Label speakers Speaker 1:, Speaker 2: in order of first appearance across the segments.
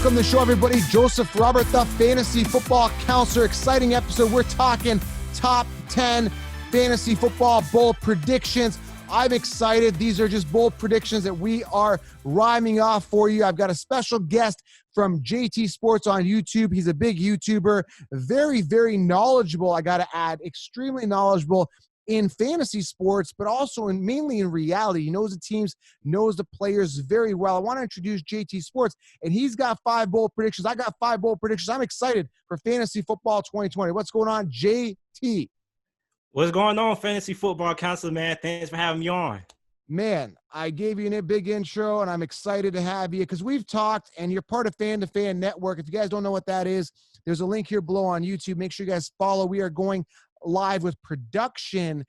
Speaker 1: Welcome to the show, everybody. Joseph Robert, the fantasy football counselor. Exciting episode. We're talking top 10 fantasy football bold predictions. I'm excited. These are just bold predictions that we are rhyming off for you. I've got a special guest from JTSports on YouTube. He's a big YouTuber, very, very knowledgeable. I got to add, extremely knowledgeable in fantasy sports, but also mainly in reality. He knows the teams, knows the players very well. I want to introduce JTSports, and he's got 5 bold predictions. I got 5 bold predictions. I'm excited for fantasy football 2020. What's going on, JT?
Speaker 2: What's going on, fantasy football counselor, man? Thanks for having me on.
Speaker 1: Man, I gave you a big intro, and I'm excited to have you because we've talked, and you're part of Fan to Fan Network. If you guys don't know what that is, there's a link here below on YouTube. Make sure you guys follow. We are going live with production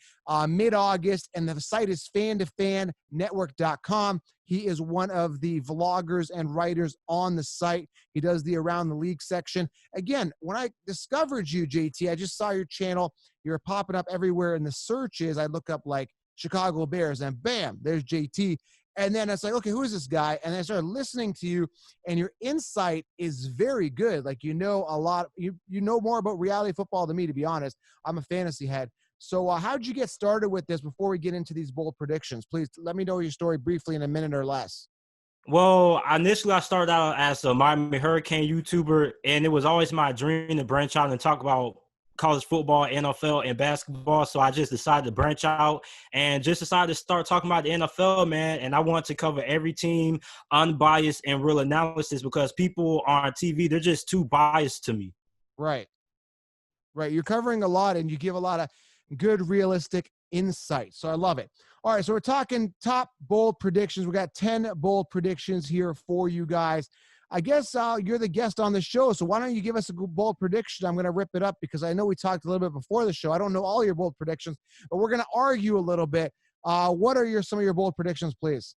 Speaker 1: mid-August, and the site is fantofannetwork.com. He is one of the vloggers and writers on the site. He does the Around the League section. Again, when I discovered you, JT, I just saw your channel. You're popping up everywhere in the searches. I look up like Chicago Bears, and bam, there's JT. And then it's like, okay, who is this guy? And I started listening to you, and your insight is very good. Like, you know a lot. You know more about reality football than me, to be honest. I'm a fantasy head. So how did you get started with this before we get into these bold predictions? Please let me know your story briefly in a minute or less.
Speaker 2: Well, initially I started out as a Miami Hurricane YouTuber, and it was always my dream to branch out and talk about college football, NFL, and basketball. So I just decided to branch out and just decided to start talking about the NFL, man. And I want to cover every team, unbiased and real analysis, because people on TV, they're just too biased to me.
Speaker 1: Right. You're covering a lot, and you give a lot of good, realistic insight. So I love it. All right. So we're talking top bold predictions. We got 10 bold predictions here for you guys. I guess you're the guest on the show, so why don't you give us a bold prediction? I'm going to rip it up because I know we talked a little bit before the show. I don't know all your bold predictions, but we're going to argue a little bit. What are some of your bold predictions, please?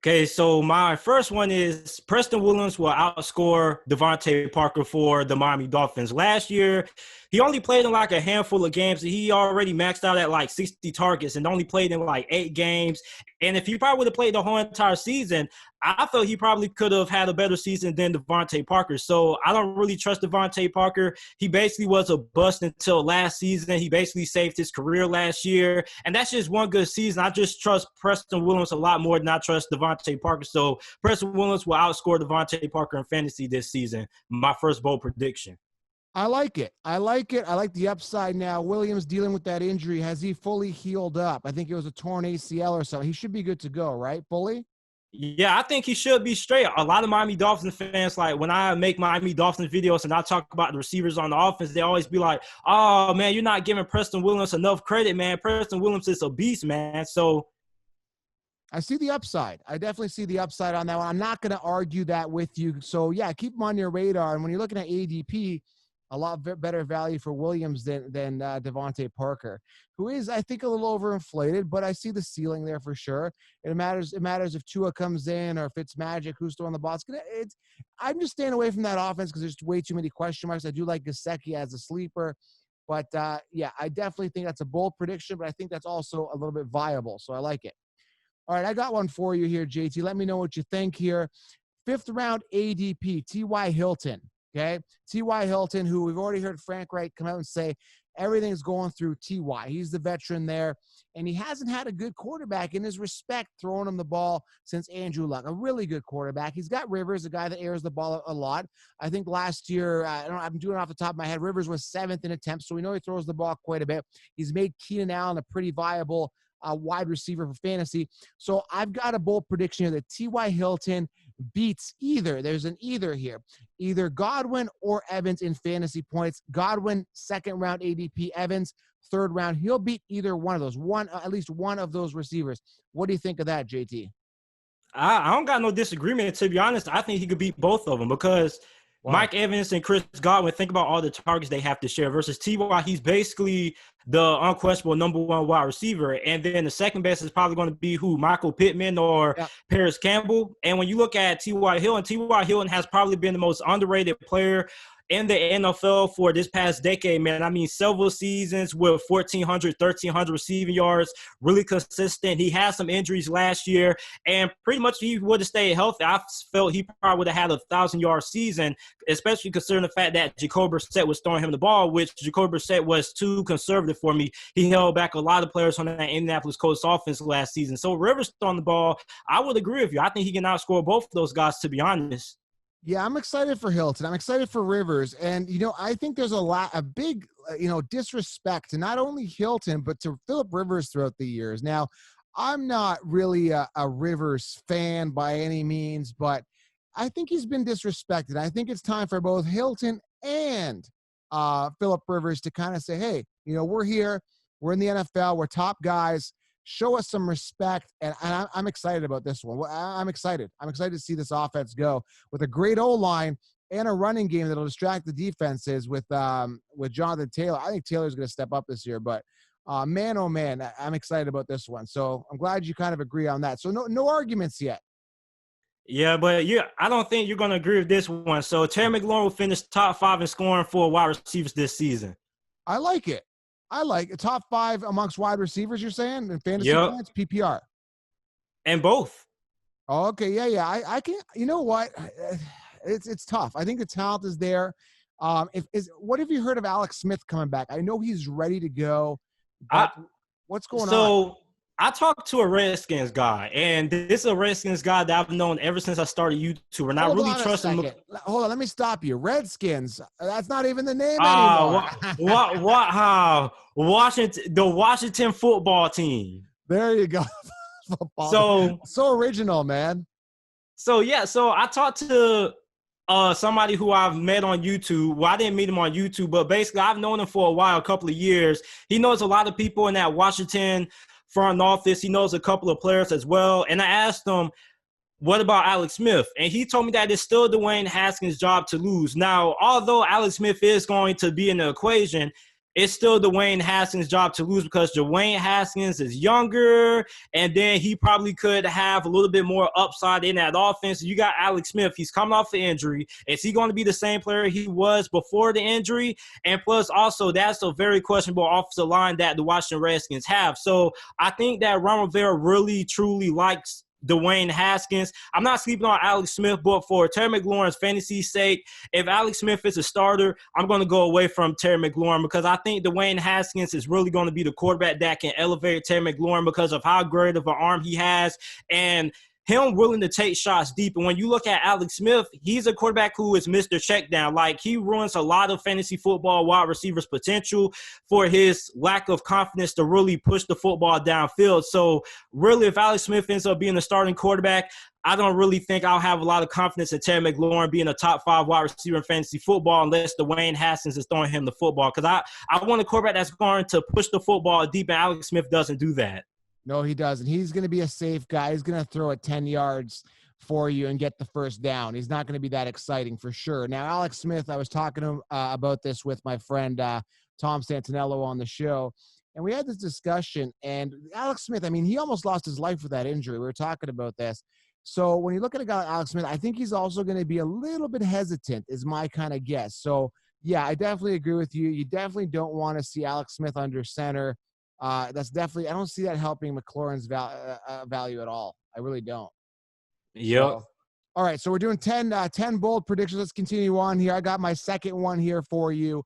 Speaker 2: Okay, so my first one is Preston Williams will outscore Devontae Parker for the Miami Dolphins. Last year, he only played in like a handful of games. He already maxed out at like 60 targets and only played in like 8 games. And if he probably would have played the whole entire season, I felt he probably could have had a better season than Devontae Parker. So I don't really trust Devontae Parker. He basically was a bust until last season. He basically saved his career last year. And that's just one good season. I just trust Preston Williams a lot more than I trust Devontae Parker. So Preston Williams will outscore Devontae Parker in fantasy this season. My first bold prediction.
Speaker 1: I like it. I like the upside now. Williams dealing with that injury. Has he fully healed up? I think it was a torn ACL or something. He should be good to go, right? Fully?
Speaker 2: Yeah, I think he should be straight. A lot of Miami Dolphins fans, like when I make Miami Dolphins videos and I talk about the receivers on the offense, they always be like, oh, man, you're not giving Preston Williams enough credit, man. Preston Williams is a beast, man. So
Speaker 1: I see the upside. I definitely see the upside on that one. I'm not going to argue that with you. So, yeah, keep him on your radar. And when you're looking at ADP, a lot better value for Williams than Devontae Parker, who is, I think, a little overinflated, but I see the ceiling there for sure. It matters if Tua comes in or if it's Magic, who's throwing the ball. I'm just staying away from that offense because there's way too many question marks. I do like Gesicki as a sleeper, but, yeah, I definitely think that's a bold prediction, but I think that's also a little bit viable, so I like it. All right, I got one for you here, JT. Let me know what you think here. 5th round ADP, T.Y. Hilton. Okay, T.Y. Hilton, who we've already heard Frank Wright come out and say everything's going through T.Y. He's the veteran there, and he hasn't had a good quarterback in his respect throwing him the ball since Andrew Luck, a really good quarterback. He's got Rivers, a guy that airs the ball a lot. I think last year, I'm doing it off the top of my head, Rivers was 7th in attempts, so we know he throws the ball quite a bit. He's made Keenan Allen a pretty viable wide receiver for fantasy. So I've got a bold prediction here that T.Y. Hilton beats either. There's an either here. Either Godwin or Evans in fantasy points. Godwin, 2nd round ADP. Evans, 3rd round. He'll beat either one of those. At least one of those receivers. What do you think of that, JT?
Speaker 2: I don't got no disagreement. To be honest, I think he could beat both of them because wow. Mike Evans and Chris Godwin, think about all the targets they have to share versus T.Y. He's basically the unquestionable number 1 wide receiver. And then the second best is probably going to be Michael Pittman or Paris Campbell. And when you look at T.Y. Hilton has probably been the most underrated player in the NFL for this past decade, man. I mean, several seasons with 1,400, 1,300 receiving yards, really consistent. He had some injuries last year, and pretty much if he would have stayed healthy, I felt he probably would have had a 1,000-yard season, especially considering the fact that Jacoby Brissett was throwing him the ball, which Jacoby Brissett was too conservative for me. He held back a lot of players on that Indianapolis Colts offense last season. So Rivers throwing the ball, I would agree with you. I think he can outscore both of those guys, to be honest.
Speaker 1: Yeah, I'm excited for Hilton. I'm excited for Rivers. And, I think there's a big, disrespect to not only Hilton, but to Phillip Rivers throughout the years. Now, I'm not really a Rivers fan by any means, but I think he's been disrespected. I think it's time for both Hilton and Phillip Rivers to kind of say, hey, we're here. We're in the NFL. We're top guys. Show us some respect, and I'm excited about this one. I'm excited. I'm excited to see this offense go with a great O-line and a running game that'll distract the defenses with Jonathan Taylor. I think Taylor's going to step up this year, but man, oh man, I'm excited about this one. So I'm glad you kind of agree on that. So no arguments yet.
Speaker 2: Yeah, but I don't think you're going to agree with this one. So Terry McLaurin will finish top 5 in scoring for wide receivers this season.
Speaker 1: I like it. I like it. Top 5 amongst wide receivers, you're saying, in fantasy points, PPR.
Speaker 2: And both.
Speaker 1: Oh, okay, yeah. I can. You know what? It's tough. I think the talent is there. What have you heard of Alex Smith coming back? I know he's ready to go. But what's going on?
Speaker 2: So I talked to a Redskins guy, and this is a Redskins guy that I've known ever since I started YouTube, and I really trust him.
Speaker 1: Hold on, let me stop you. Redskins, that's not even the name anymore.
Speaker 2: What? Washington, the Washington football team.
Speaker 1: There you go. So original, man.
Speaker 2: So I talked to somebody who I've met on YouTube. Well, I didn't meet him on YouTube, but basically I've known him for a while, a couple of years. He knows a lot of people in that Washington front office. He knows a couple of players as well. And I asked him, what about Alex Smith? And he told me that it's still Dwayne Haskins' job to lose. Now, although Alex Smith is going to be in the equation, it's still Dwayne Haskins' job to lose because Dwayne Haskins is younger, and then he probably could have a little bit more upside in that offense. You got Alex Smith. He's coming off the injury. Is he going to be the same player he was before the injury? And plus, also, that's a very questionable offensive line that the Washington Redskins have. So I think that Ron Rivera really, truly likes Dwayne Haskins. I'm not sleeping on Alex Smith, but for Terry McLaurin's fantasy sake, if Alex Smith is a starter, I'm going to go away from Terry McLaurin because I think Dwayne Haskins is really going to be the quarterback that can elevate Terry McLaurin because of how great of an arm he has and him willing to take shots deep. And when you look at Alex Smith, he's a quarterback who is Mr. Checkdown. Like, he ruins a lot of fantasy football wide receivers' potential for his lack of confidence to really push the football downfield. So, really, if Alex Smith ends up being the starting quarterback, I don't really think I'll have a lot of confidence in Terry McLaurin being a top 5 wide receiver in fantasy football unless Dwayne Haskins is throwing him the football. Because I want a quarterback that's going to push the football deep, and Alex Smith doesn't do that.
Speaker 1: No, he doesn't. He's going to be a safe guy. He's going to throw it 10 yards for you and get the first down. He's not going to be that exciting for sure. Now, Alex Smith, I was talking to him about this with my friend Tom Santinello on the show, and we had this discussion. And Alex Smith, I mean, he almost lost his life with that injury. We were talking about this. So when you look at a guy like Alex Smith, I think he's also going to be a little bit hesitant is my kind of guess. So, yeah, I definitely agree with you. You definitely don't want to see Alex Smith under center. That's definitely – I don't see that helping McLaurin's value at all. I really don't.
Speaker 2: Yep.
Speaker 1: So, all right, so we're doing 10 bold predictions. Let's continue on here. I got my second one here for you.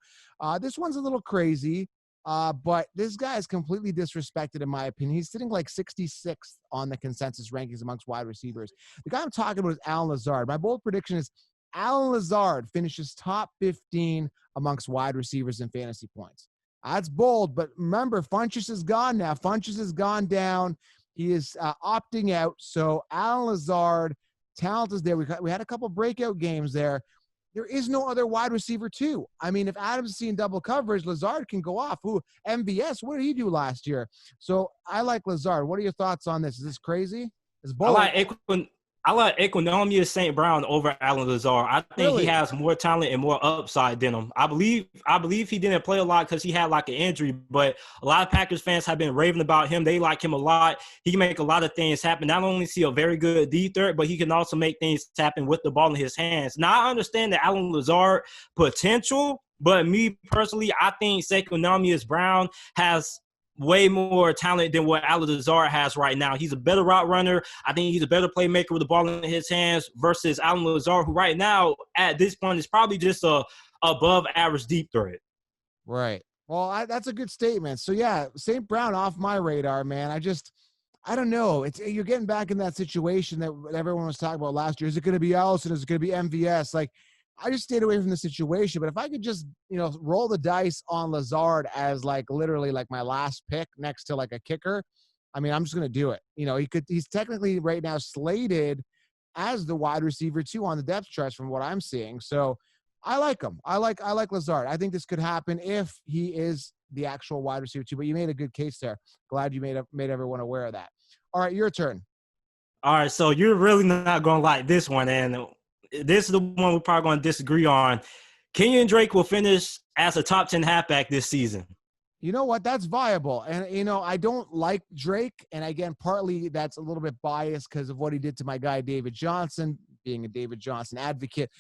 Speaker 1: This one's a little crazy, but this guy is completely disrespected in my opinion. He's sitting like 66th on the consensus rankings amongst wide receivers. The guy I'm talking about is Allen Lazard. My bold prediction is Allen Lazard finishes top 15 amongst wide receivers in fantasy points. That's bold, but remember, Funchess is gone now. Funchess has gone down. He is opting out. So Allen Lazard, talent is there. We had a couple breakout games there. There is no other wide receiver too. I mean, if Adams is seeing double coverage, Lazard can go off. MVS, what did he do last year? So I like Lazard. What are your thoughts on this? Is this crazy? It's bold.
Speaker 2: I like Economia St. Brown over Alan Lazard. I think he
Speaker 1: Really?
Speaker 2: has more talent and more upside than him. I believe he didn't play a lot because he had like an injury, but a lot of Packers fans have been raving about him. They like him a lot. He can make a lot of things happen. Not only is he a very good D threat, but he can also make things happen with the ball in his hands. Now, I understand the Alan Lazard potential, but me personally, I think Saquon Brown has way more talent than what Alan Lazard has right now. He's a better route runner. I think he's a better playmaker with the ball in his hands versus Alan Lazard, who right now at this point is probably just a above average deep threat.
Speaker 1: Right. Well, that's a good statement. So yeah, St. Brown off my radar, man. I don't know. You're getting back in that situation that everyone was talking about last year. Is it going to be Allison? Is it going to be MVS? Like, I just stayed away from the situation. But if I could just, roll the dice on Lazard as like literally like my last pick next to like a kicker, I mean, I'm just going to do it. He's technically right now slated as the wide receiver too on the depth chart from what I'm seeing. So I like him. I like Lazard. I think this could happen if he is the actual wide receiver too. But you made a good case there. Glad you made everyone aware of that. All right, your turn.
Speaker 2: All right, so you're really not going to like this one, and this is the one we're probably going to disagree on. Kenyan Drake will finish as a top 10 halfback this season.
Speaker 1: You know what? That's viable. And, I don't like Drake. And again, partly that's a little bit biased because of what he did to my guy, David Johnson, being a David Johnson advocate.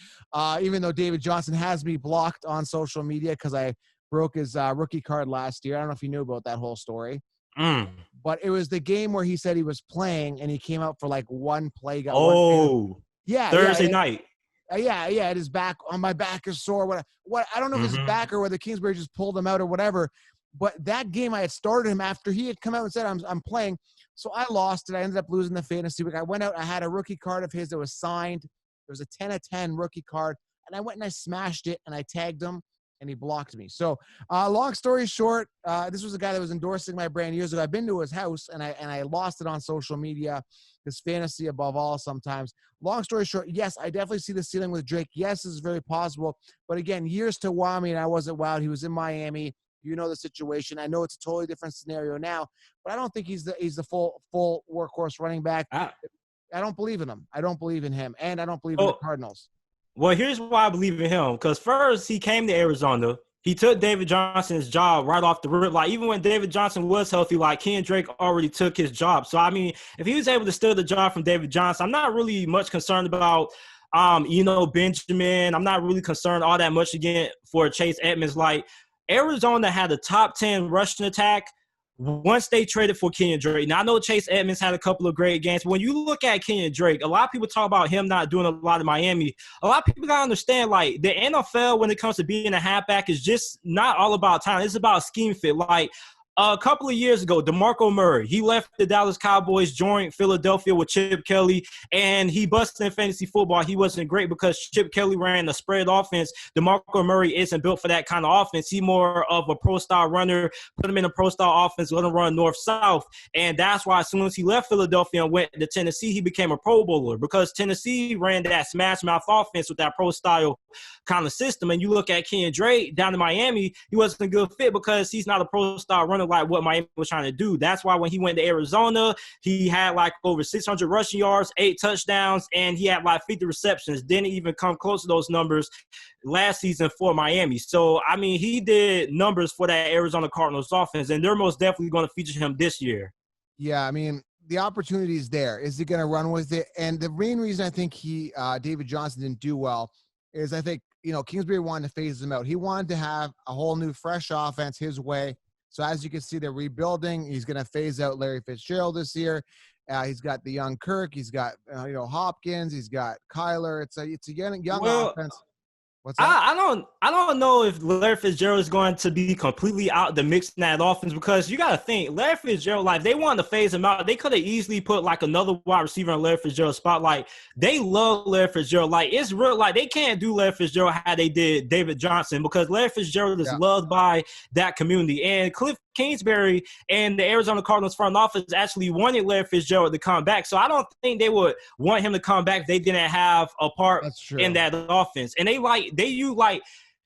Speaker 1: Even though David Johnson has me blocked on social media because I broke his rookie card last year. I don't know if you knew about that whole story. But it was the game where he said he was playing and he came out for like one play.
Speaker 2: Thursday night.
Speaker 1: Yeah, his back on my back is sore. What I don't know if it's his back or whether Kingsbury just pulled him out or whatever. But that game I had started him after he had come out and said I'm playing. So I lost it. I ended up losing the fantasy week. I went out. I had a rookie card of his that was signed. It was a 10 of 10 rookie card, and I went and I smashed it and I tagged him. And he blocked me. So, long story short, this was a guy that was endorsing my brand years ago. I've been to his house, and I lost it on social media. His fantasy above all sometimes. Long story short, yes, I definitely see the ceiling with Drake. Yes, it's very possible. But again, years to Wami, and I wasn't wowed. He was in Miami. You know the situation. I know it's a totally different scenario now, but I don't think he's the full workhorse running back. I don't believe in him. I don't believe in him, and I don't believe in the Cardinals.
Speaker 2: Well, here's why I believe in him. Because first, he came to Arizona. He took David Johnson's job right off the rip. Like, even when David Johnson was healthy, like, Kenyan Drake already took his job. So, I mean, if he was able to steal the job from David Johnson, I'm not really much concerned about, Benjamin. I'm not really concerned all that much again for Chase Edmonds. Like, Arizona had a top 10 rushing attack once they traded for Kenyan Drake. Now, I know Chase Edmonds had a couple of great games, but when you look at Kenyan Drake, a lot of people talk about him not doing a lot in Miami. A lot of people got to understand, like, the NFL, when it comes to being a halfback, is just not all about talent. It's about scheme fit. Like, a couple of years ago, DeMarco Murray, he left the Dallas Cowboys, joined Philadelphia with Chip Kelly, and he busted in fantasy football. He wasn't great because Chip Kelly ran a spread offense. DeMarco Murray isn't built for that kind of offense. He's more of a pro-style runner. Put him in a pro-style offense, let him run north-south. And that's why as soon as he left Philadelphia and went to Tennessee, he became a Pro Bowler because Tennessee ran that smash-mouth offense with that pro-style kind of system. And you look at Kenyan Drake down in Miami, he wasn't a good fit because he's not a pro-style runner like what Miami was trying to do. That's why when he went to Arizona, he had like over 600 rushing yards, 8 touchdowns, and he had like 50 receptions. Didn't even come close to those numbers last season for Miami. So, I mean, he did numbers for that Arizona Cardinals offense, and they're most definitely going to feature him this year.
Speaker 1: Yeah, I mean, the opportunity is there. Is he going to run with it? And the main reason I think David Johnson didn't do well is I think, Kingsbury wanted to phase him out. He wanted to have a whole new, fresh offense his way. So as you can see, they're rebuilding. He's going to phase out Larry Fitzgerald this year. He's got the young Kirk. He's got Hopkins. He's got Kyler. It's a young offense. What's that?
Speaker 2: I don't know if Larry Fitzgerald is going to be completely out the mix in that offense because you got to think Larry Fitzgerald, like, they wanted to phase him out. They could have easily put like another wide receiver on Larry Fitzgerald's spot. Like, they love Larry Fitzgerald. Like, it's real. Like, they can't do Larry Fitzgerald how they did David Johnson because Larry Fitzgerald is loved by that community. And Cliff Kingsbury and the Arizona Cardinals front office actually wanted Larry Fitzgerald to come back. So I don't think they would want him to come back if they didn't have a part in that offense. And they use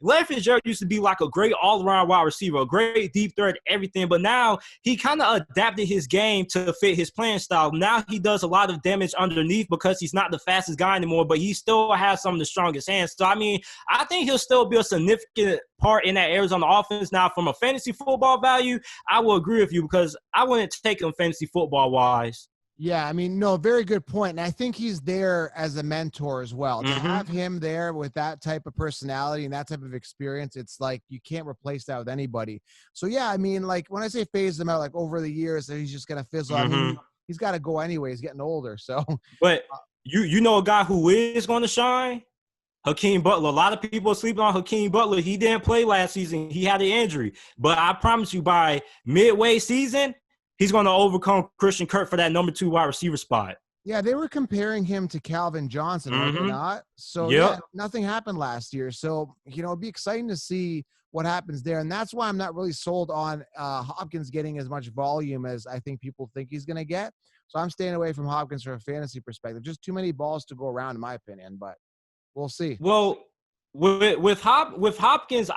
Speaker 2: Larry Fitzgerald used to be like a great all-around wide receiver, a great deep threat, everything. But now he kind of adapted his game to fit his playing style. Now he does a lot of damage underneath because he's not the fastest guy anymore, but he still has some of the strongest hands. So, I mean, I think he'll still be a significant part in that Arizona offense. Now, from a fantasy football value, I will agree with you because I wouldn't take him fantasy football-wise.
Speaker 1: Yeah, I mean, no, very good point. And I think he's there as a mentor as well. To have him there with that type of personality and that type of experience, it's like you can't replace that with anybody. So, yeah, I mean, like when I say phase him out, like over the years, that he's just going to fizzle. I mean, he's got to go anyway. He's getting older. So,
Speaker 2: but you know a guy who is going to shine? Hakeem Butler. A lot of people are sleeping on Hakeem Butler. He didn't play last season. He had an injury. But I promise you, by midway season, he's going to overcome Christian Kirk for that number 2 wide receiver spot.
Speaker 1: Yeah, they were comparing him to Calvin Johnson, were they not? So, yeah, nothing happened last year. So, you know, it'd be exciting to see what happens there. And that's why I'm not really sold on Hopkins getting as much volume as I think people think he's going to get. So I'm staying away from Hopkins from a fantasy perspective. Just too many balls to go around, in my opinion. But we'll see.
Speaker 2: Well, with Hopkins,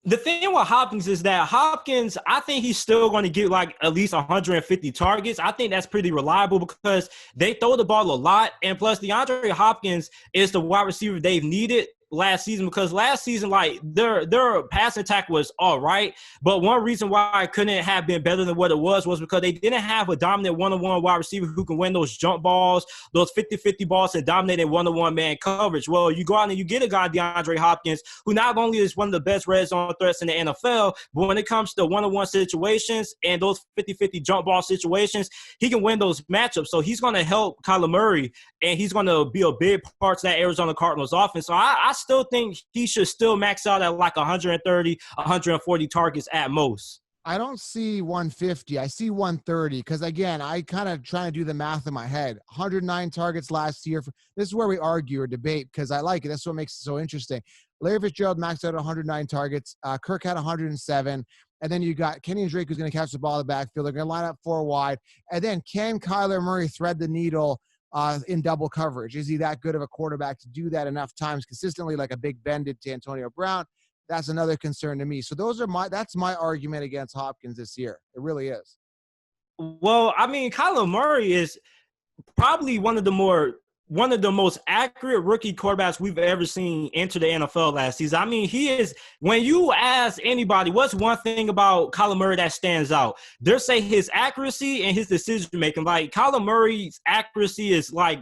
Speaker 2: the thing with Hopkins is that Hopkins, I think he's still going to get like at least 150 targets. I think that's pretty reliable because they throw the ball a lot. And plus, DeAndre Hopkins is the wide receiver they've needed last season because last season, like their pass attack was all right. But one reason why it couldn't have been better than what it was because they didn't have a dominant one-on-one wide receiver who can win those jump balls, those 50-50 balls and dominate in one-on-one man coverage. Well, you go out and you get a guy, DeAndre Hopkins, who not only is one of the best red zone threats in the NFL, but when it comes to one-on-one situations and those 50-50 jump ball situations, he can win those matchups. So he's going to help Kyler Murray, and he's going to be a big part of that Arizona Cardinals offense. So I still think he should still max out at like 130, 140 targets at most.
Speaker 1: I don't see 150. I see 130 because, again, I kind of trying to do the math in my head. 109 targets last year. This is where we argue or debate because I like it. That's what makes it so interesting. Larry Fitzgerald maxed out 109 targets. Kirk had 107. And then you got Kenyan Drake who's going to catch the ball in the backfield. They're going to line up 4 wide. And then can Kyler Murray thread the needle in double coverage? Is he that good of a quarterback to do that enough times consistently like a Big Ben did to Antonio Brown? That's another concern to me. So that's my argument against Hopkins this year. It really is.
Speaker 2: Well, I mean, Kyler Murray is probably one of the most accurate rookie quarterbacks we've ever seen enter the NFL last season. I mean, he is – when you ask anybody, what's one thing about Kyler Murray that stands out? They'll say his accuracy and his decision-making. Like, Kyler Murray's accuracy is, like,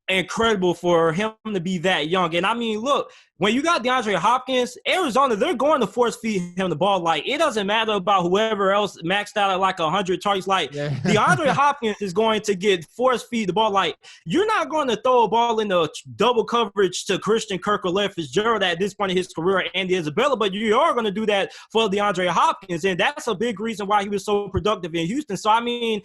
Speaker 2: incredible for him to be that young. And, I mean, look, when you got DeAndre Hopkins, Arizona, they're going to force feed him the ball. Like, it doesn't matter about whoever else maxed out at like 100 targets. Like, DeAndre Hopkins is going to get force feed the ball. Like, you're not going to throw a ball into double coverage to Christian Kirk or Larry Fitzgerald at this point in his career, Andy Isabella, but you are going to do that for DeAndre Hopkins. And that's a big reason why he was so productive in Houston. So, I mean,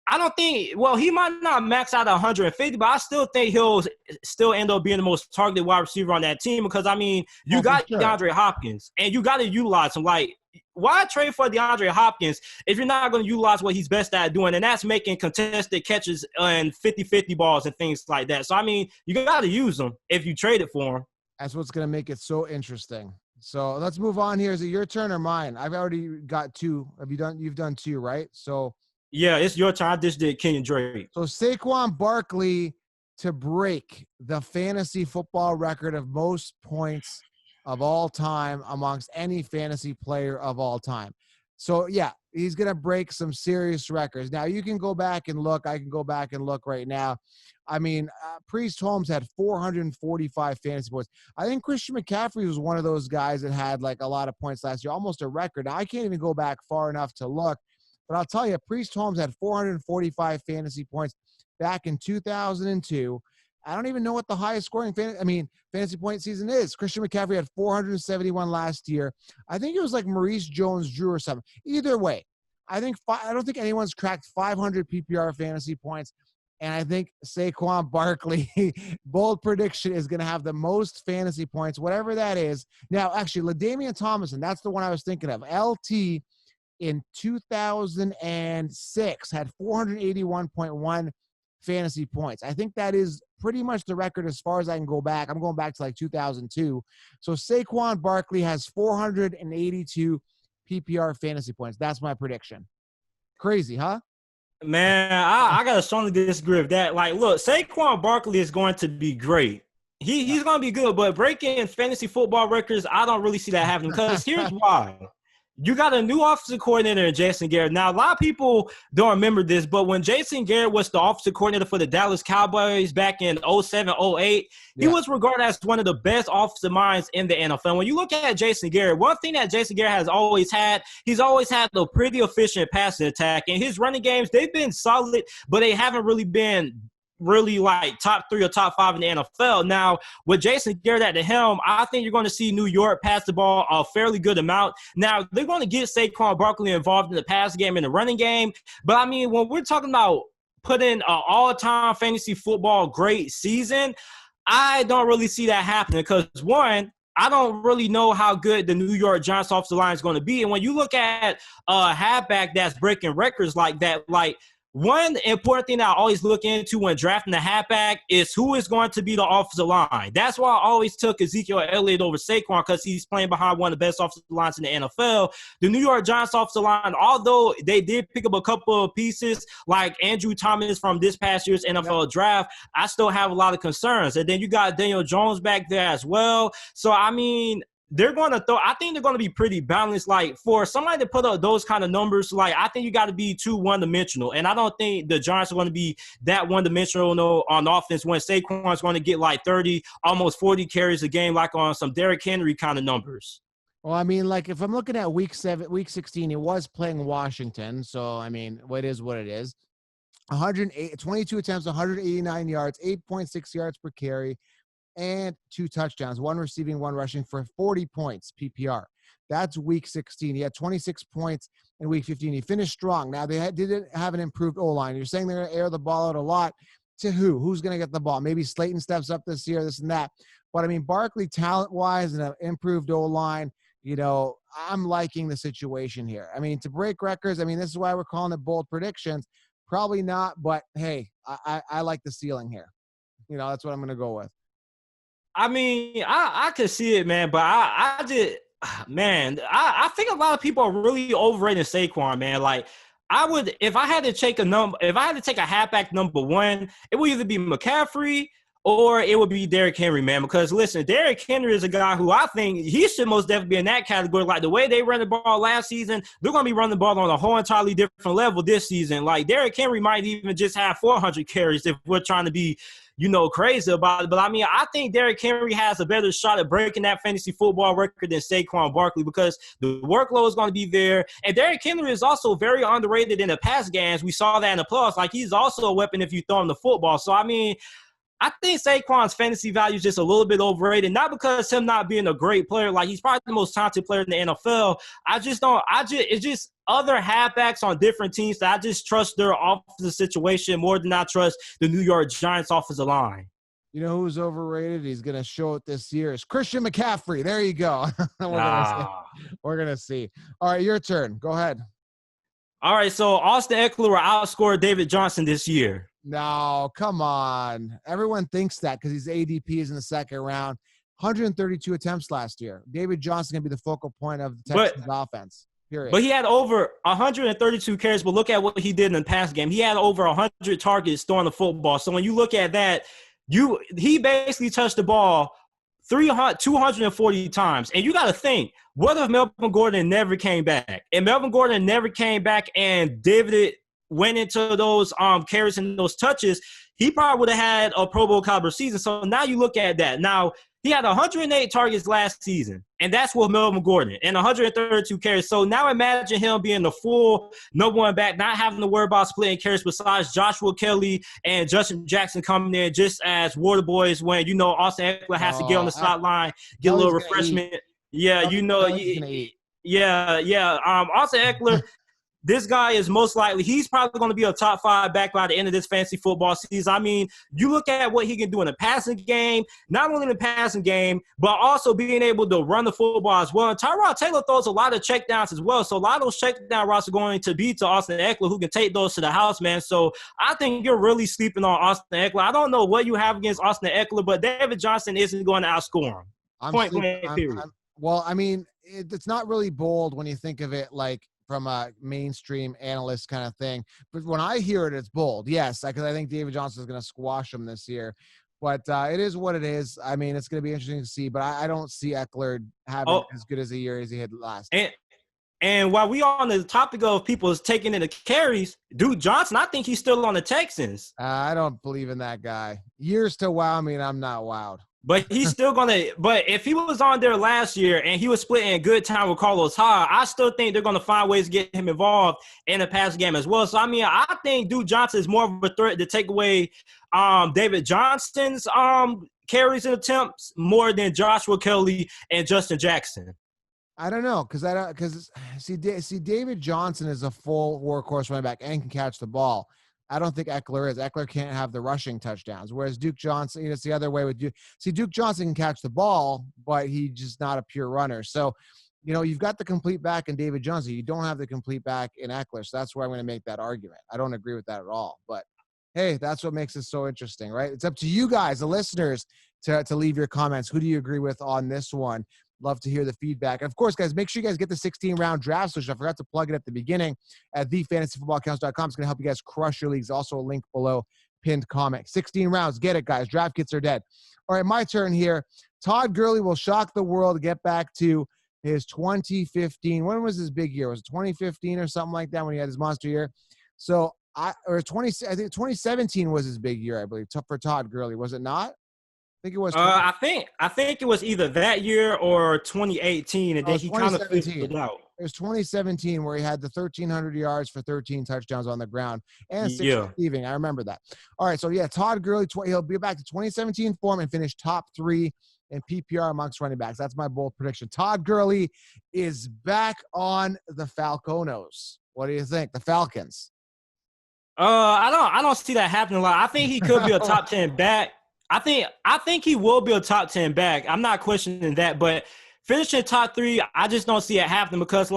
Speaker 2: I don't think – well, he might not max out at 150, but I still think he'll still end up being the most targeted wide receiver on that team because, I mean, you got DeAndre Hopkins, and you got to utilize him. Like, why trade for DeAndre Hopkins if you're not going to utilize what he's best at doing, and that's making contested catches and 50-50 balls and things like that. So, I mean, you got to use him if you trade it for him.
Speaker 1: That's what's going to make it so interesting. So let's move on here. Is it your turn or mine? I've already got 2. You've done 2, right? So –
Speaker 2: yeah, it's your turn. I just did Kenyan Drake.
Speaker 1: So Saquon Barkley to break the fantasy football record of most points of all time amongst any fantasy player of all time. So, yeah, he's going to break some serious records. Now, you can go back and look. I can go back and look right now. I mean, Priest Holmes had 445 fantasy points. I think Christian McCaffrey was one of those guys that had, like, a lot of points last year, almost a record. Now, I can't even go back far enough to look. But I'll tell you, Priest Holmes had 445 fantasy points back in 2002. I don't even know what the highest scoring fantasy point season is. Christian McCaffrey had 471 last year. I think it was like Maurice Jones-Drew or something. Either way, I don't think anyone's cracked 500 PPR fantasy points. And I think Saquon Barkley, bold prediction, is going to have the most fantasy points, whatever that is. Now, actually, LaDainian Tomlinson, that's the one I was thinking of. LT in 2006 had 481.1 fantasy points. I think that is pretty much the record as far as I can go back. I'm going back to like 2002. So Saquon Barkley has 482 PPR fantasy points. That's my prediction. Crazy, huh?
Speaker 2: Man, I gotta strongly disagree with that. Like, look, Saquon Barkley is going to be great. He's going to be good, but breaking fantasy football records, I don't really see that happening because here's why. You got a new offensive coordinator in Jason Garrett. Now, a lot of people don't remember this, but when Jason Garrett was the offensive coordinator for the Dallas Cowboys back in 07, 08, he was regarded as one of the best offensive minds in the NFL. When you look at Jason Garrett, one thing that Jason Garrett has always had, he's always had a pretty efficient passing attack. And his running games, they've been solid, but they haven't really been really like top 3 or top 5 in the NFL. Now, with Jason Garrett at the helm, I think you're going to see New York pass the ball a fairly good amount. Now, they're going to get Saquon Barkley involved in the pass game and the running game. But, I mean, when we're talking about putting an all-time fantasy football great season, I don't really see that happening because, one, I don't really know how good the New York Giants offensive line is going to be. And when you look at a halfback that's breaking records like that, like, one important thing I always look into when drafting the halfback is who is going to be the offensive line. That's why I always took Ezekiel Elliott over Saquon because he's playing behind one of the best offensive lines in the NFL. The New York Giants offensive line, although they did pick up a couple of pieces like Andrew Thomas from this past year's NFL draft, I still have a lot of concerns. And then you got Daniel Jones back there as well. So, I mean, they're going to throw – I think they're going to be pretty balanced. Like, for somebody to put up those kind of numbers, like, I think you got to be too one-dimensional. And I don't think the Giants are going to be that one-dimensional on offense when Saquon's going to get, like, 30, almost 40 carries a game, like on some Derrick Henry kind of numbers.
Speaker 1: Well, I mean, like, if I'm looking at week 16, he was playing Washington. So, I mean, what is what it is. 22 attempts, 189 yards, 8.6 yards per carry, and 2 touchdowns, 1 receiving, 1 rushing for 40 points PPR. That's week 16. He had 26 points in week 15. He finished strong. Now, they didn't have an improved O-line. You're saying they're going to air the ball out a lot. To who? Who's going to get the ball? Maybe Slayton steps up this year, this and that. But, I mean, Barkley, talent-wise and an improved O-line, you know, I'm liking the situation here. I mean, to break records, I mean, this is why we're calling it bold predictions. Probably not, but, hey, I like the ceiling here. You know, that's what I'm going to go with.
Speaker 2: I mean, I could see it, man, but I think a lot of people are really overrating Saquon, man. Like, if I had to take a halfback number 1, it would either be McCaffrey or it would be Derrick Henry, man. Because listen, Derrick Henry is a guy who I think he should most definitely be in that category. Like the way they ran the ball last season, they're going to be running the ball on a whole entirely different level this season. Like Derrick Henry might even just have 400 carries if we're trying to be, you know, crazy about it. But, I mean, I think Derrick Henry has a better shot at breaking that fantasy football record than Saquon Barkley because the workload is going to be there. And Derrick Henry is also very underrated in the pass games. We saw that in the playoffs. Like, he's also a weapon if you throw him the football. So, I mean, I think Saquon's fantasy value is just a little bit overrated, not because him not being a great player. Like, he's probably the most talented player in the NFL. It's just other halfbacks on different teams that I just trust their offensive situation more than I trust the New York Giants offensive line.
Speaker 1: You know who's overrated? He's going to show it this year. It's Christian McCaffrey. There you go. We're going to see. All right, your turn. Go ahead.
Speaker 2: All right, so Austin Ekeler will outscore David Johnson this year.
Speaker 1: No, come on. Everyone thinks that because his ADP is in the second round. 132 attempts last year. David Johnson going to be the focal point of the Texans offense. Period.
Speaker 2: But he had over 132 carries, but look at what he did in the past game. He had over 100 targets throwing the football. So when you look at that, he basically touched the ball 240 times. And you got to think, what if Melvin Gordon never came back? And Melvin Gordon never came back and David went into those carries and those touches, he probably would have had a Pro Bowl caliber season. So now you look at that. Now, he had 108 targets last season, and that's with Melvin Gordon, and 132 carries. So now imagine him being the full number 1 back, not having to worry about splitting carries besides Joshua Kelly and Justin Jackson coming in just as water boys when, you know, Austin Ekeler has to get on the sideline, get a little refreshment. Yeah, you know. Yeah. Austin Ekeler – this guy is most likely, he's probably going to be a top 5 back by the end of this fantasy football season. I mean, you look at what he can do in the passing game, not only in the passing game, but also being able to run the football as well. And Tyrod Taylor throws a lot of checkdowns as well. So a lot of those checkdown routes are going to be to Austin Ekeler, who can take those to the house, man. So I think you're really sleeping on Austin Ekeler. I don't know what you have against Austin Ekeler, but David Johnson isn't going to outscore him. Point blank, period.
Speaker 1: Well, I mean, it's not really bold when you think of it like from a mainstream analyst kind of thing. But when I hear it, it's bold. Yes, because I think David Johnson is going to squash him this year. But it is what it is. I mean, it's going to be interesting to see. But I don't see Ekeler having as good as a year as he had last.
Speaker 2: And while we are on the topic of people taking in the carries, Duke Johnson, I think he's still on the Texans.
Speaker 1: I don't believe in that guy. Years to wow me, and I'm not wowed.
Speaker 2: But he's still going to – but if he was on there last year and he was splitting good time with Carlos Hyde, I still think they're going to find ways to get him involved in the pass game as well. So, I mean, I think Duke Johnson is more of a threat to take away David Johnson's carries and attempts more than Joshua Kelly and Justin Jackson.
Speaker 1: I don't know because see David Johnson is a full workhorse running back and can catch the ball. I don't think Ekeler is. Ekeler can't have the rushing touchdowns, whereas Duke Johnson, it's the other way with Duke. See, Duke Johnson can catch the ball, but he's just not a pure runner. So, you've got the complete back in David Johnson. You don't have the complete back in Ekeler. So that's where I'm going to make that argument. I don't agree with that at all. But, hey, that's what makes it so interesting, right? It's up to you guys, the listeners, to leave your comments. Who do you agree with on this one? Love to hear the feedback. And of course, guys, make sure you guys get the 16-round draft solution. I forgot to plug it at the beginning at thefantasyfootballaccounts.com. It's going to help you guys crush your leagues. Also a link below, pinned comment. 16 rounds. Get it, guys. Draft kits are dead. All right, my turn here. Todd Gurley will shock the world, get back to his 2015. When was his big year? Was it 2015 or something like that when he had his monster year? So, I think 2017 was his big year, I believe, for Todd Gurley. Was it not? I think it was.
Speaker 2: I think it was either that year or 2018, and then he kind of fizzled out.
Speaker 1: It was 2017 where he had the 1,300 yards for 13 touchdowns on the ground and 6 receiving. I remember that. All right, so yeah, Todd Gurley, he'll be back to 2017 form and finish top 3 in PPR amongst running backs. That's my bold prediction. Todd Gurley is back on the Falconos. What do you think? The Falcons.
Speaker 2: I don't see that happening a lot. I think he could be a top 10 back. I think he will be a top 10 back. I'm not questioning that, but finishing top 3, I just don't see it happening because,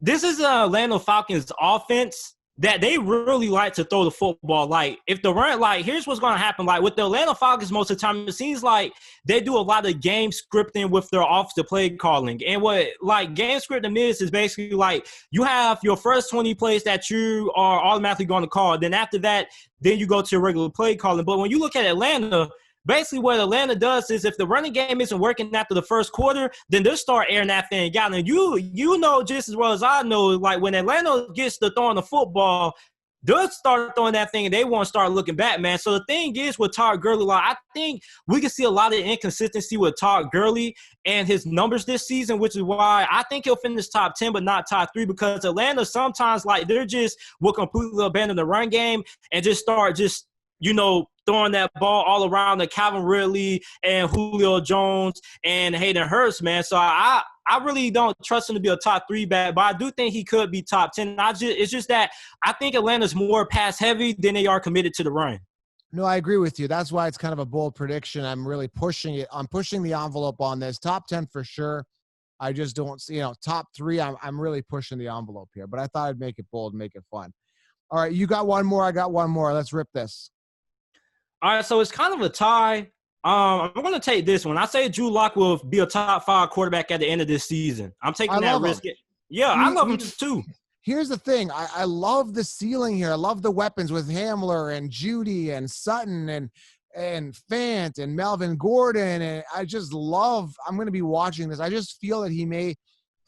Speaker 2: this is the Atlanta Falcons offense that they really like to throw the football. If the run, here's what's going to happen. With the Atlanta Falcons, most of the time, it seems like they do a lot of game scripting with their offensive play calling. And what, game scripting is basically, you have your first 20 plays that you are automatically going to call. Then after that, then you go to your regular play calling. But when you look at Atlanta, basically what Atlanta does is if the running game isn't working after the first quarter, then they'll start airing that thing out. And you know just as well as I know, when Atlanta gets to throwing the football, they'll start throwing that thing and they won't start looking back, man. So the thing is with Todd Gurley, I think we can see a lot of inconsistency with Todd Gurley and his numbers this season, which is why I think he'll finish top 10 but not top 3 because Atlanta sometimes, they're just will completely abandon the run game and just start throwing that ball all around the Calvin Ridley and Julio Jones and Hayden Hurst, man. So I really don't trust him to be a top 3 back, but I do think he could be top 10. It's just that I think Atlanta's more pass heavy than they are committed to the run.
Speaker 1: No, I agree with you. That's why it's kind of a bold prediction. I'm really pushing it. I'm pushing the envelope on this. Top 10 for sure. I just don't see, top 3. I'm really pushing the envelope here, but I thought I'd make it bold and make it fun. All right, you got one more. I got one more. Let's rip this.
Speaker 2: All right, so it's kind of a tie. I'm going to take this one. I say Drew Lock will be a top 5 quarterback at the end of this season. I'm taking that risk. Yeah, I love him too.
Speaker 1: Here's the thing. I love the ceiling here. I love the weapons with Hamler and Judy and Sutton and Fant and Melvin Gordon. And I just love – I'm going to be watching this. I just feel that he may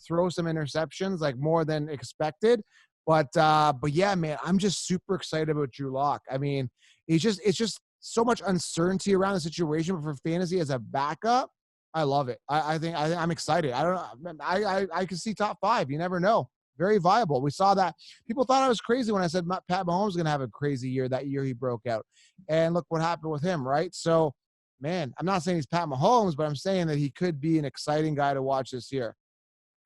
Speaker 1: throw some interceptions, more than expected. But yeah, man, I'm just super excited about Drew Lock. I mean, it's just so much uncertainty around the situation, but for fantasy as a backup, I love it. I think I'm excited. I don't know. I can see top 5. You never know. Very viable. We saw that. People thought I was crazy when I said Pat Mahomes was going to have a crazy year that year he broke out. And look what happened with him, right? So, man, I'm not saying he's Pat Mahomes, but I'm saying that he could be an exciting guy to watch this year.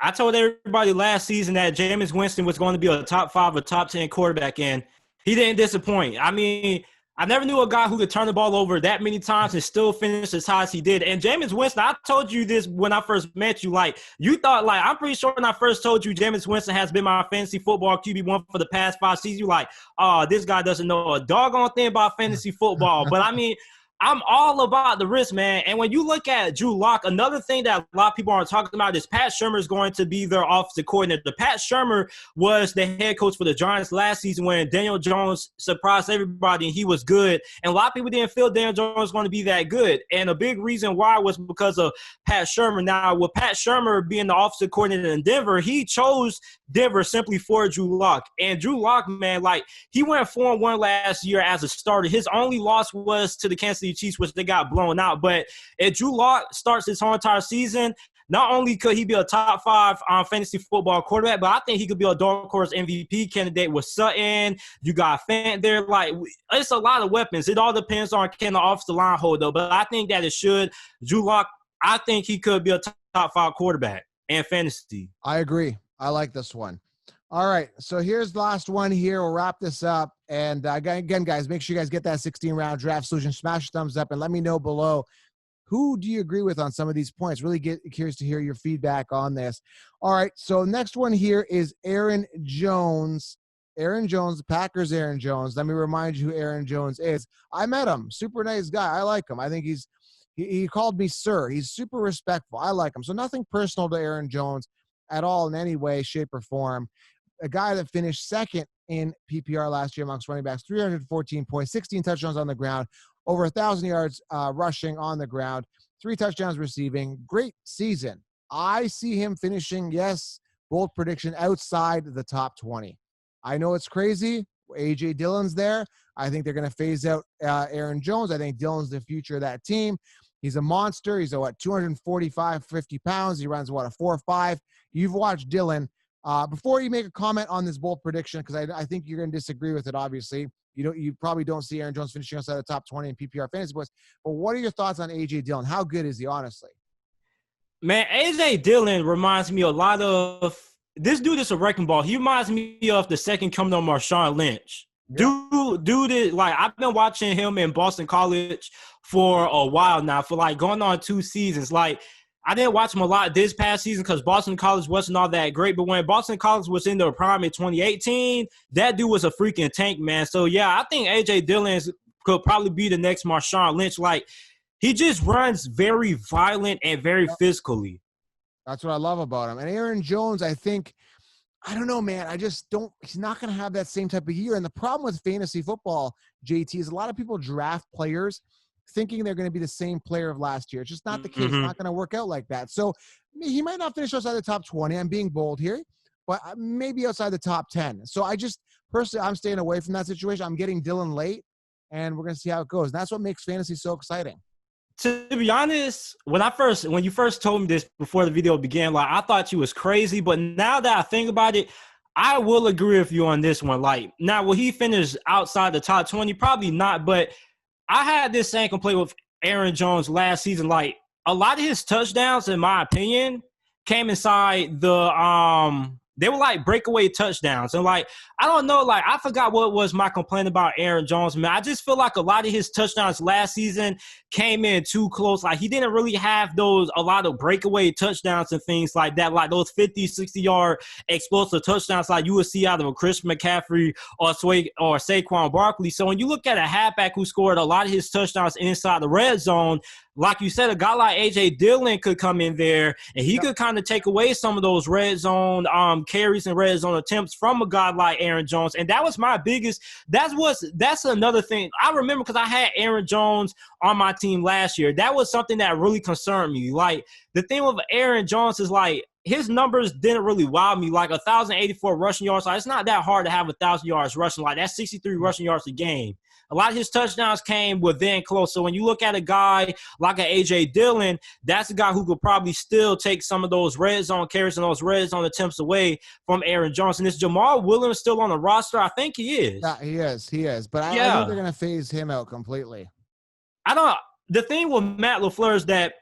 Speaker 2: I told everybody last season that Jameis Winston was going to be a top 5 or top 10 quarterback, and he didn't disappoint. I mean, I never knew a guy who could turn the ball over that many times and still finish as high as he did. And Jameis Winston, I told you this when I first met you. Like, you thought, like, I'm pretty sure when I first told you Jameis Winston has been my fantasy football QB1 for the past 5 seasons, you like, oh, this guy doesn't know a doggone thing about fantasy football. But, I mean, I'm all about the risk, man. And when you look at Drew Lock, another thing that a lot of people aren't talking about is Pat Shurmur is going to be their offensive coordinator. Pat Shurmur was the head coach for the Giants last season when Daniel Jones surprised everybody and he was good. And a lot of people didn't feel Daniel Jones was going to be that good. And a big reason why was because of Pat Shurmur. Now, with Pat Shurmur being the offensive coordinator in Denver, he chose Denver simply for Drew Lock. And Drew Lock, man, like, he went 4-1 last year as a starter. His only loss was to the Kansas City Chiefs, which they got blown out. But if Drew Lock starts his whole entire season, not only could he be a top 5 fantasy football quarterback, but I think he could be a dark horse MVP candidate with Sutton. You got Fant there. Like, it's a lot of weapons. It all depends on can the offensive line hold, though. But I think that it should. Drew Lock, I think he could be a top 5 quarterback in fantasy.
Speaker 1: I agree. I like this one. All right, so here's the last one here. We'll wrap this up. And again, guys, make sure you guys get that 16-round draft solution. Smash thumbs up and let me know below, who do you agree with on some of these points? Really curious to hear your feedback on this. All right, so next one here is Aaron Jones. Aaron Jones, Packers Aaron Jones. Let me remind you who Aaron Jones is. I met him. Super nice guy. I like him. I think he called me sir. He's super respectful. I like him. So nothing personal to Aaron Jones at all in any way, shape, or form. A guy that finished second in PPR last year amongst running backs, 314 points, 16 touchdowns on the ground, over 1,000 yards rushing on the ground, 3 touchdowns receiving. Great season. I see him finishing, yes, bold prediction, outside the top 20. I know it's crazy. A.J. Dillon's there. I think they're going to phase out Aaron Jones. I think Dillon's the future of that team. He's a monster. He's 245, 50 pounds. He runs, a 4.5. You've watched Dillon. Before you make a comment on this bold prediction, because I think you're going to disagree with it, obviously. You probably don't see Aaron Jones finishing outside the top 20 in PPR fantasy points. But what are your thoughts on A.J. Dillon? How good is he, honestly?
Speaker 2: Man, A.J. Dillon reminds me a lot of – this dude is a wrecking ball. He reminds me of the second coming of Marshawn Lynch. Yeah. Dude is, like, I've been watching him in Boston College for a while now, for, like, going on 2 seasons. Like, I didn't watch him a lot this past season because Boston College wasn't all that great. But when Boston College was in their prime in 2018, that dude was a freaking tank, man. So, yeah, I think A.J. Dillon could probably be the next Marshawn Lynch. Like, he just runs very violent and very physically.
Speaker 1: That's what I love about him. And Aaron Jones, I think, I don't know, man. I just don't – he's not going to have that same type of year. And the problem with fantasy football, JT, is a lot of people draft players thinking they're going to be the same player of last year. It's just not the case. It's not going to work out like that. So he might not finish outside the top 20. I'm being bold here, but maybe outside the top 10. So I just personally, I'm staying away from that situation. I'm getting Dillon late, and we're going to see how it goes. And that's what makes fantasy so exciting.
Speaker 2: To be honest, when you first told me this before the video began, like, I thought you was crazy. But now that I think about it, I will agree with you on this one. Like, now, will he finish outside the top 20? Probably not, but I had this same complaint with Aaron Jones last season. Like, a lot of his touchdowns, in my opinion, came inside they were like breakaway touchdowns. And, like, I don't know, like, I forgot what was my complaint about Aaron Jones, man. I just feel like a lot of his touchdowns last season came in too close. Like, he didn't really have a lot of breakaway touchdowns and things like that, like those 50, 60-yard explosive touchdowns like you would see out of a Chris McCaffrey or Saquon Barkley. So when you look at a halfback who scored a lot of his touchdowns inside the red zone, like you said, a guy like A.J. Dillon could come in there and he could kind of take away some of those red zone carries and red zone attempts from a guy like Aaron Jones. And that was my biggest – that's another thing. I remember because I had Aaron Jones on my team last year. That was something that really concerned me. Like, the thing with Aaron Jones is, like, his numbers didn't really wow me. Like, 1,084 rushing yards. Like, it's not that hard to have 1,000 yards rushing. Like, that's 63 rushing yards a game. A lot of his touchdowns came within close. So when you look at a guy like an A.J. Dillon, that's a guy who could probably still take some of those red zone carries and those red zone attempts away from Aaron Jones. And is Jamal Williams still on the roster? I think he is.
Speaker 1: Yeah, he is. But I think they're going to phase him out completely.
Speaker 2: The thing with Matt LaFleur is that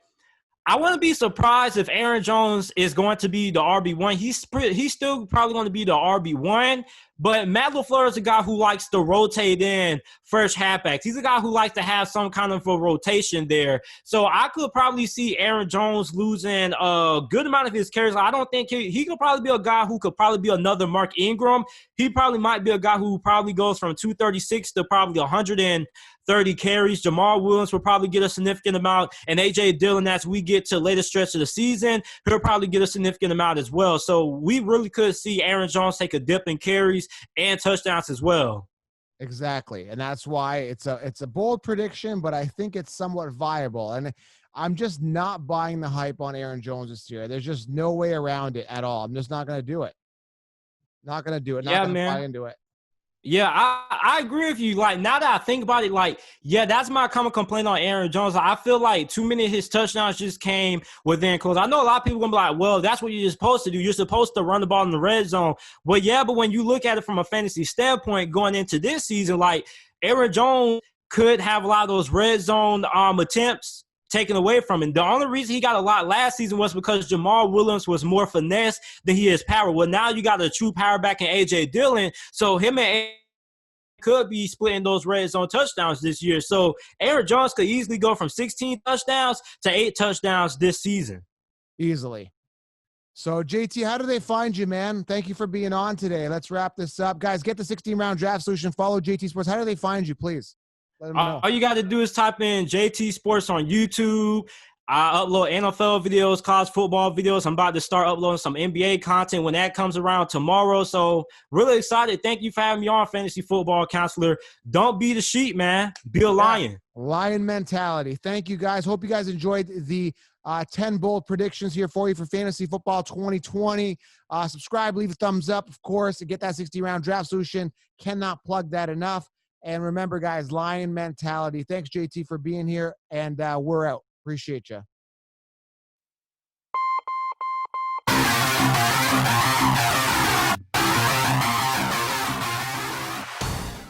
Speaker 2: I wouldn't be surprised if Aaron Jones is going to be the RB1. He's still probably going to be the RB1, but Matt LaFleur is a guy who likes to rotate in first halfbacks. He's a guy who likes to have some kind of a rotation there. So I could probably see Aaron Jones losing a good amount of his carries. I don't think he could probably be a guy who could probably be another Mark Ingram. He probably might be a guy who probably goes from 236 to probably 130 carries. Jamal Williams will probably get a significant amount, and A.J. Dillon, as we get to later stretch of the season, he'll probably get a significant amount as well. So we really could see Aaron Jones take a dip in carries and touchdowns as well.
Speaker 1: Exactly, and that's why it's a bold prediction, but I think it's somewhat viable. And I'm just not buying the hype on Aaron Jones this year. There's just no way around it at all. I'm just not going to do it. Not going to do it. Not going to buy into it.
Speaker 2: Yeah, I agree with you. Like, now that I think about it, like, yeah, that's my common complaint on Aaron Jones. I feel like too many of his touchdowns just came within close. I know a lot of people going to be like, well, that's what you're supposed to do. You're supposed to run the ball in the red zone. But when you look at it from a fantasy standpoint going into this season, like, Aaron Jones could have a lot of those red zone attempts taken away from him. The only reason he got a lot last season was because Jamal Williams was more finesse than he is power. Well, now you got a true power back in A.J. Dillon, so him and could be splitting those red zone touchdowns this year. So Aaron Jones could easily go from 16 touchdowns to 8 touchdowns this season.
Speaker 1: Easily. So, JT, how do they find you, man? Thank you for being on today. Let's wrap this up. Guys, get the 16-round draft solution. Follow JT Sports. How do they find you, please?
Speaker 2: All you got to do is type in JT Sports on YouTube. I upload NFL videos, college football videos. I'm about to start uploading some NBA content when that comes around tomorrow. So really excited. Thank you for having me on, Fantasy Football Counselor. Don't be the sheep, man. Be a lion.
Speaker 1: Lion mentality. Thank you, guys. Hope you guys enjoyed the 10 bold predictions here for you for Fantasy Football 2020. Subscribe, leave a thumbs up, of course, and get that 60-round draft solution. Cannot plug that enough. And remember, guys, lion mentality. Thanks, JT, for being here, and we're out. Appreciate you.